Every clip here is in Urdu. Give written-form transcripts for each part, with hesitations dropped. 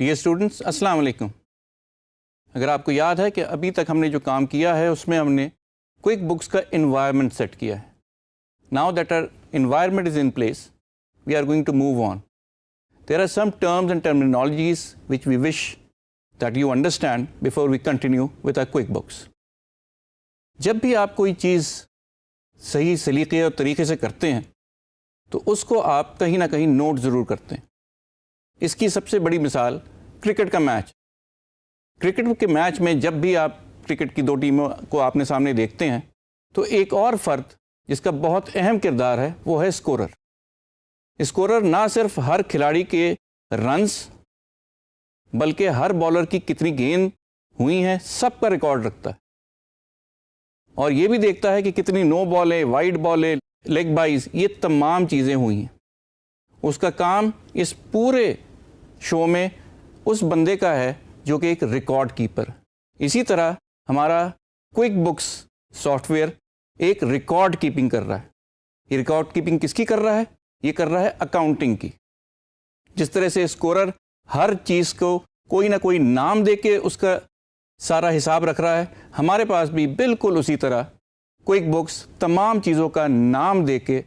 ڈیئر اسٹوڈنٹس، السلام علیکم۔ اگر آپ کو یاد ہے کہ ابھی تک ہم نے جو کام کیا ہے اس میں ہم نے کوئک بکس کا انوائرمنٹ سیٹ کیا ہے۔ Now that are environment is in place, we are going to move on. There are some terms and terminologies which we wish that you understand before we continue with our QuickBooks. جب بھی آپ کوئی چیز صحیح سلیقے اور طریقے سے کرتے ہیں تو اس کو آپ کہیں نہ کہیں نوٹ ضرور کرتے ہیں۔ اس کی سب سے بڑی مثال کرکٹ کا میچ۔ کرکٹ کے میچ میں جب بھی آپ کرکٹ کی دو ٹیموں کو آپ نے سامنے دیکھتے ہیں تو ایک اور فرد جس کا بہت اہم کردار ہے وہ ہے اسکورر۔ اسکورر نہ صرف ہر کھلاڑی کے رنز بلکہ ہر بالر کی کتنی گیند ہوئی ہیں سب کا ریکارڈ رکھتا ہے، اور یہ بھی دیکھتا ہے کہ کتنی نو بالیں، وائڈ بالیں، لیگ بائز، یہ تمام چیزیں ہوئی ہیں۔ اس کا کام اس پورے شو میں اس بندے کا ہے جو کہ ایک ریکارڈ کیپر۔ اسی طرح ہمارا کوئک بکس سافٹ ویئر ایک ریکارڈ کیپنگ کر رہا ہے۔ یہ ریکارڈ کیپنگ کس کی کر رہا ہے؟ یہ کر رہا ہے اکاؤنٹنگ کی۔ جس طرح سے اسکورر ہر چیز کو کوئی نہ کوئی نام دے کے اس کا سارا حساب رکھ رہا ہے، ہمارے پاس بھی بالکل اسی طرح کوئک بکس تمام چیزوں کا نام دے کے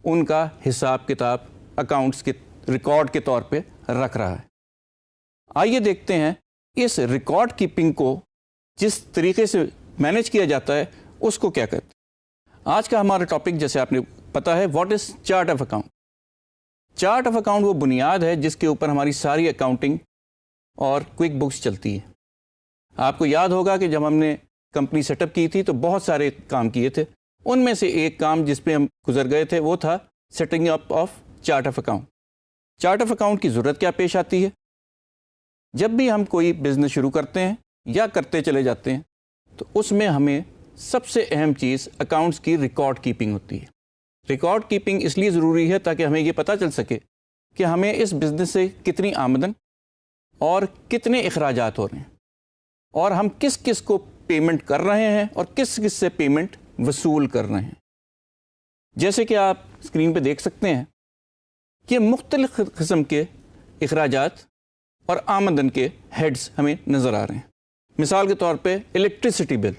ان کا حساب کتاب اکاؤنٹس کے ریکارڈ کے طور پہ رکھ رہا ہے۔ آئیے دیکھتے ہیں اس ریکارڈ کیپنگ کو جس طریقے سے مینیج کیا جاتا ہے اس کو کیا کہتے ہیں۔ آج کا ہمارا ٹاپک جیسے آپ نے پتا ہے what is chart of account. Chart of account وہ بنیاد ہے جس کے اوپر ہماری ساری اکاؤنٹنگ اور کوئک بکس چلتی ہے۔ آپ کو یاد ہوگا کہ جب ہم نے کمپنی سیٹ اپ کی تھی تو بہت سارے کام کیے تھے، ان میں سے ایک کام جس پہ ہم گزر گئے تھے وہ تھا setting up of chart of account. Chart of account کی ضرورت کیا پیش آتی ہے؟ جب بھی ہم کوئی بزنس شروع کرتے ہیں یا کرتے چلے جاتے ہیں تو اس میں ہمیں سب سے اہم چیز اکاؤنٹس کی ریکارڈ کیپنگ ہوتی ہے۔ ریکارڈ کیپنگ اس لیے ضروری ہے تاکہ ہمیں یہ پتہ چل سکے کہ ہمیں اس بزنس سے کتنی آمدن اور کتنے اخراجات ہو رہے ہیں، اور ہم کس کس کو پیمنٹ کر رہے ہیں اور کس کس سے پیمنٹ وصول کر رہے ہیں۔ جیسے کہ آپ اسکرین پہ دیکھ سکتے ہیں کہ مختلف قسم کے اخراجات اور آمدن کے ہیڈز ہمیں نظر آ رہے ہیں۔ مثال کے طور پہ الیکٹریسٹی بل،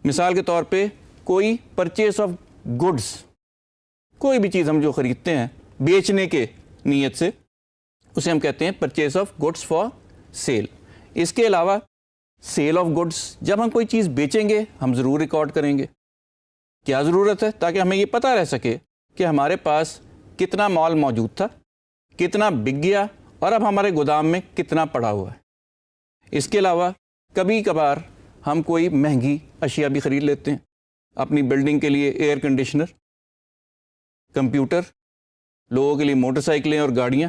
مثال کے طور پہ کوئی پرچیز آف گڈس، کوئی بھی چیز ہم جو خریدتے ہیں بیچنے کے نیت سے اسے ہم کہتے ہیں purchase of goods for sale. اس کے علاوہ سیل آف گڈس، جب ہم کوئی چیز بیچیں گے ہم ضرور ریکارڈ کریں گے۔ کیا ضرورت ہے؟ تاکہ ہمیں یہ پتہ رہ سکے کہ ہمارے پاس کتنا مال موجود تھا، کتنا بک گیا، اور اب ہمارے گودام میں کتنا پڑا ہوا ہے۔ اس کے علاوہ کبھی کبھار ہم کوئی مہنگی اشیاء بھی خرید لیتے ہیں اپنی بلڈنگ کے لیے، ایئر کنڈیشنر، کمپیوٹر، لوگوں کے لیے موٹر سائیکلیں اور گاڑیاں،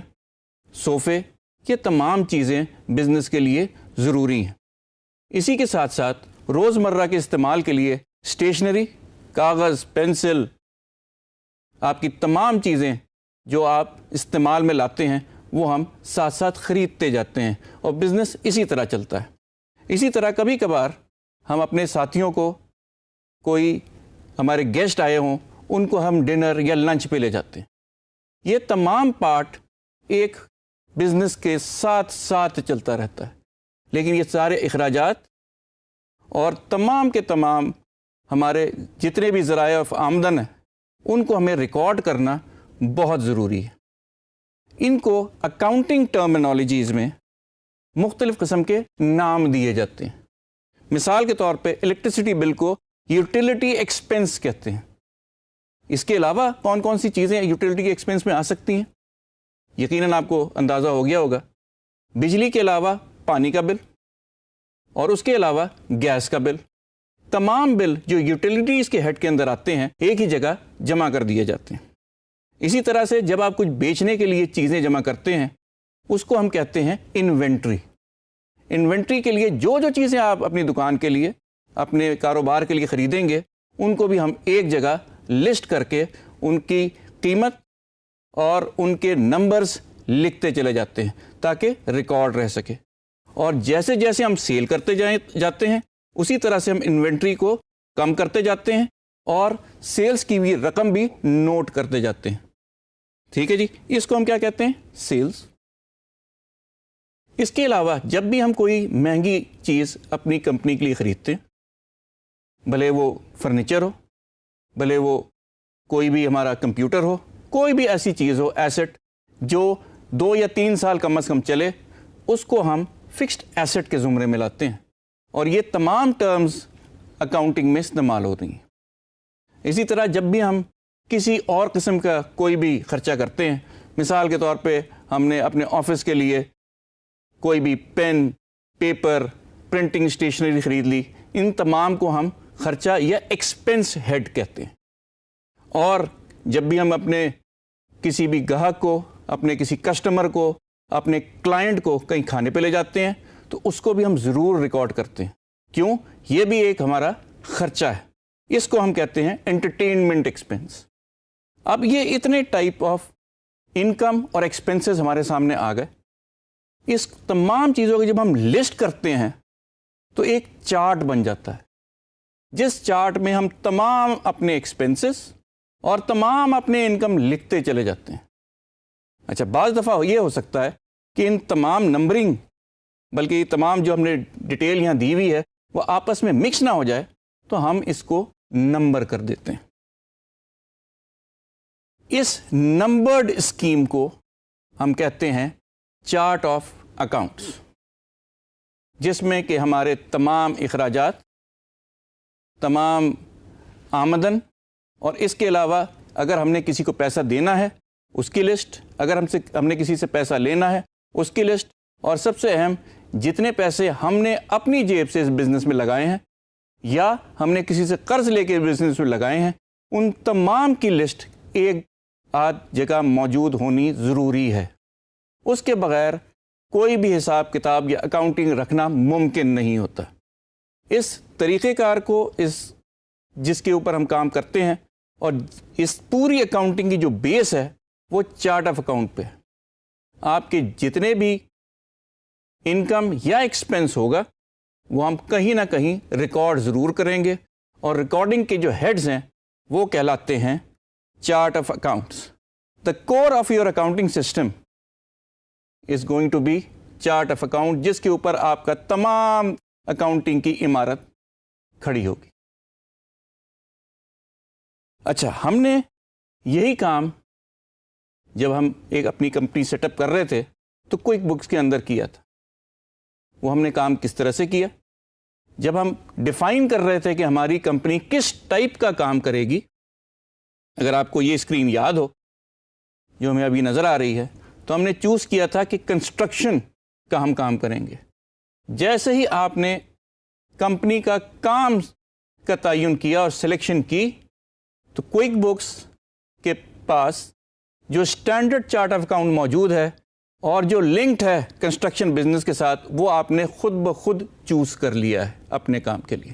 صوفے، یہ تمام چیزیں بزنس کے لیے ضروری ہیں۔ اسی کے ساتھ ساتھ روزمرہ کے استعمال کے لیے اسٹیشنری، کاغذ، پینسل، آپ کی تمام چیزیں جو آپ استعمال میں لاتے ہیں وہ ہم ساتھ ساتھ خریدتے جاتے ہیں، اور بزنس اسی طرح چلتا ہے۔ اسی طرح کبھی کبھار ہم اپنے ساتھیوں کو، کوئی ہمارے گیسٹ آئے ہوں، ان کو ہم ڈنر یا لنچ پہ لے جاتے ہیں۔ یہ تمام پارٹ ایک بزنس کے ساتھ ساتھ چلتا رہتا ہے، لیکن یہ سارے اخراجات اور تمام کے تمام ہمارے جتنے بھی ذرائع آمدن ہیں ان کو ہمیں ریکارڈ کرنا بہت ضروری ہے۔ ان کو اکاؤنٹنگ ٹرمینالوجیز میں مختلف قسم کے نام دیے جاتے ہیں۔ مثال کے طور پہ الیکٹریسٹی بل کو یوٹیلیٹی ایکسپنس کہتے ہیں۔ اس کے علاوہ کون کون سی چیزیں یوٹیلیٹی ایکسپنس میں آ سکتی ہیں؟ یقیناً آپ کو اندازہ ہو گیا ہوگا، بجلی کے علاوہ پانی کا بل، اور اس کے علاوہ گیس کا بل۔ تمام بل جو یوٹیلیٹیز کے ہیڈ کے اندر آتے ہیں ایک ہی جگہ جمع کر دیے جاتے ہیں۔ اسی طرح سے جب آپ کچھ بیچنے کے لیے چیزیں جمع کرتے ہیں اس کو ہم کہتے ہیں انوینٹری۔ انوینٹری کے لیے جو جو چیزیں آپ اپنی دکان کے لیے، اپنے کاروبار کے لیے خریدیں گے ان کو بھی ہم ایک جگہ لسٹ کر کے ان کی قیمت اور ان کے نمبرز لکھتے چلے جاتے ہیں تاکہ ریکارڈ رہ سکے، اور جیسے جیسے ہم سیل کرتے جاتے ہیں اسی طرح سے ہم انوینٹری کو کم کرتے جاتے ہیں اور سیلز کی بھی رقم بھی نوٹ کرتے جاتے ہیں۔ ٹھیک ہے جی، اس کو ہم کیا کہتے ہیں؟ سیلز۔ اس کے علاوہ جب بھی ہم کوئی مہنگی چیز اپنی کمپنی کے لیے خریدتے ہیں، بھلے وہ فرنیچر ہو، بھلے وہ کوئی بھی ہمارا کمپیوٹر ہو، کوئی بھی ایسی چیز ہو، ایسٹ جو 2 یا 3 سال کم از کم چلے، اس کو ہم فکسڈ ایسٹ کے زمرے میں لاتے ہیں، اور یہ تمام ٹرمز اکاؤنٹنگ میں استعمال ہو رہی ہیں۔ اسی طرح جب بھی ہم کسی اور قسم کا کوئی بھی خرچہ کرتے ہیں، مثال کے طور پہ ہم نے اپنے آفس کے لیے کوئی بھی پین، پیپر، پرنٹنگ اسٹیشنری خرید لی، ان تمام کو ہم خرچہ یا ایکسپنس ہیڈ کہتے ہیں۔ اور جب بھی ہم اپنے کسی بھی گاہک کو، اپنے کسی کسٹمر کو، اپنے کلائنٹ کو کہیں کھانے پہ لے جاتے ہیں تو اس کو بھی ہم ضرور ریکارڈ کرتے ہیں۔ کیوں؟ یہ بھی ایک ہمارا خرچہ ہے، اس کو ہم کہتے ہیں انٹرٹینمنٹ ایکسپنس۔ اب یہ اتنے ٹائپ آف انکم اور ایکسپنسز ہمارے سامنے آ گئے، اس تمام چیزوں کی جب ہم لسٹ کرتے ہیں تو ایک چارٹ بن جاتا ہے، جس چارٹ میں ہم تمام اپنے ایکسپنسز اور تمام اپنے انکم لکھتے چلے جاتے ہیں۔ اچھا، بعض دفعہ یہ ہو سکتا ہے کہ ان تمام نمبرنگ، بلکہ یہ تمام جو ہم نے ڈیٹیل یہاں دی ہوئی ہے وہ آپس میں مکس نہ ہو جائے، تو ہم اس کو نمبر کر دیتے ہیں۔ اس نمبرڈ اسکیم کو ہم کہتے ہیں چارٹ آف اکاؤنٹس، جس میں کہ ہمارے تمام اخراجات، تمام آمدن، اور اس کے علاوہ اگر ہم نے کسی کو پیسہ دینا ہے اس کی لسٹ، اگر ہم نے کسی سے پیسہ لینا ہے اس کی لسٹ، اور سب سے اہم جتنے پیسے ہم نے اپنی جیب سے اس بزنس میں لگائے ہیں یا ہم نے کسی سے قرض لے کے بزنس میں لگائے ہیں، ان تمام کی لسٹ ایک آدھ جگہ موجود ہونی ضروری ہے۔ اس کے بغیر کوئی بھی حساب کتاب یا اکاؤنٹنگ رکھنا ممکن نہیں ہوتا۔ اس طریقہ کار کو جس کے اوپر ہم کام کرتے ہیں، اور اس پوری اکاؤنٹنگ کی جو بیس ہے وہ چارٹ آف اکاؤنٹ پہ ہے۔ آپ کے جتنے بھی انکم یا ایکسپنس ہوگا وہ ہم کہیں نہ کہیں ریکارڈ ضرور کریں گے، اور ریکارڈنگ کے جو ہیڈز ہیں وہ کہلاتے ہیں chart of accounts. The core of your accounting system is going to be chart of account, جس کے اوپر آپ کا تمام اکاؤنٹنگ کی عمارت کھڑی ہوگی۔ اچھا، ہم نے یہی کام جب ہم ایک اپنی کمپنی سیٹ اپ کر رہے تھے تو کوئک بکس کے اندر کیا تھا۔ وہ ہم نے کام کس طرح سے کیا؟ جب ہم ڈیفائن کر رہے تھے کہ ہماری کمپنی کس ٹائپ کا کام کرے گی، اگر آپ کو یہ اسکرین یاد ہو جو ہمیں ابھی نظر آ رہی ہے، تو ہم نے چوز کیا تھا کہ کنسٹرکشن کا ہم کام کریں گے۔ جیسے ہی آپ نے کمپنی کا کام کا تعین کیا اور سلیکشن کی، تو کوئک بکس کے پاس جو اسٹینڈرڈ چارٹ آف اکاؤنٹ موجود ہے اور جو لنکڈ ہے کنسٹرکشن بزنس کے ساتھ، وہ آپ نے خود بخود چوز کر لیا ہے اپنے کام کے لیے۔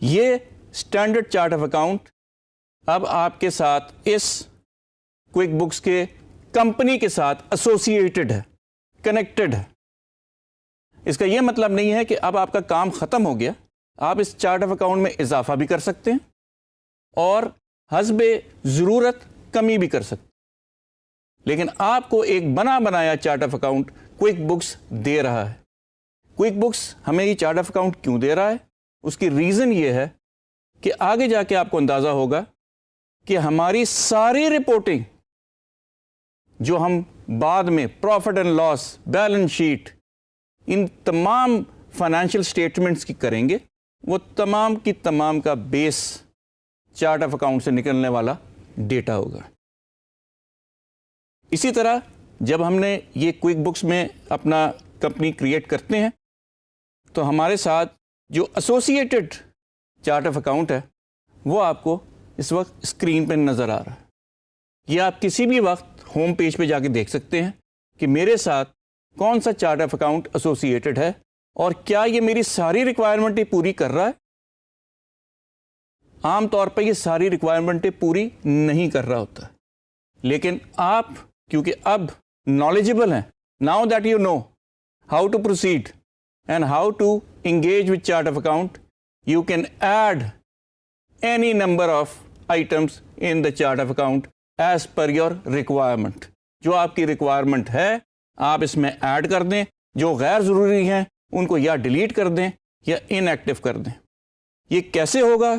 یہ اسٹینڈرڈ چارٹ آف اکاؤنٹ اب آپ کے ساتھ اس کوئک بکس کے کمپنی کے ساتھ ایسوسیٹڈ ہے، کنیکٹڈ ہے۔ اس کا یہ مطلب نہیں ہے کہ اب آپ کا کام ختم ہو گیا، آپ اس چارٹ آف اکاؤنٹ میں اضافہ بھی کر سکتے ہیں اور حسب ضرورت کمی بھی کر سکتے ہیں، لیکن آپ کو ایک بنا بنایا chart of account QuickBooks دے رہا ہے۔ کوئک بکس ہمیں یہ چارٹ آف اکاؤنٹ کیوں دے رہا ہے؟ اس کی ریزن یہ ہے کہ آگے جا کے آپ کو اندازہ ہوگا کہ ہماری ساری رپورٹنگ جو ہم بعد میں profit and loss, balance sheet, ان تمام فائنینشیل اسٹیٹمنٹس کی کریں گے، وہ تمام کی تمام کا بیس چارٹ آف اکاؤنٹ سے نکلنے والا ڈیٹا ہوگا۔ اسی طرح جب ہم نے یہ کوئک بکس میں اپنا کمپنی کریٹ کرتے ہیں تو ہمارے ساتھ جو ایسوسیٹڈ چارٹ آف اکاؤنٹ ہے وہ آپ کو اس وقت اسکرین پہ نظر آ رہا ہے۔ یہ آپ کسی بھی وقت ہوم پیج پہ جا کے دیکھ سکتے ہیں کہ میرے ساتھ کون سا چارٹ آف اکاؤنٹ ایسوسیٹڈ ہے اور کیا یہ میری ساری ریکوائرمنٹیں پوری کر رہا ہے۔ عام طور پہ یہ ساری ریکوائرمنٹیں پوری نہیں کر رہا ہوتا، لیکن آپ کیونکہ اب نالجبل ہیں، now that you know how to proceed and how to engage with chart of account, you can add any number of items in the chart of account as per your requirement۔ جو آپ کی ریکوائرمنٹ ہے آپ اس میں ایڈ کر دیں، جو غیر ضروری ہیں ان کو یا ڈیلیٹ کر دیں یا ان ایکٹیو کر دیں۔ یہ کیسے ہوگا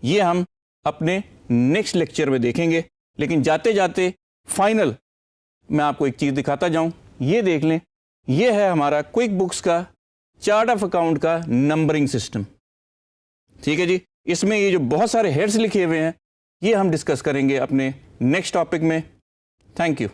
یہ ہم اپنے نیکسٹ لیکچر میں دیکھیں گے، لیکن جاتے جاتے فائنل میں آپ کو ایک چیز دکھاتا جاؤں، یہ دیکھ لیں، یہ ہے ہمارا کوئک بکس کا چارٹ آف اکاؤنٹ کا نمبرنگ سسٹم۔ ٹھیک ہے جی، اس میں یہ جو بہت سارے ہیڈز لکھے ہوئے ہیں یہ ہم ڈسکس کریں گے اپنے نیکسٹ ٹاپک میں۔ Thank you.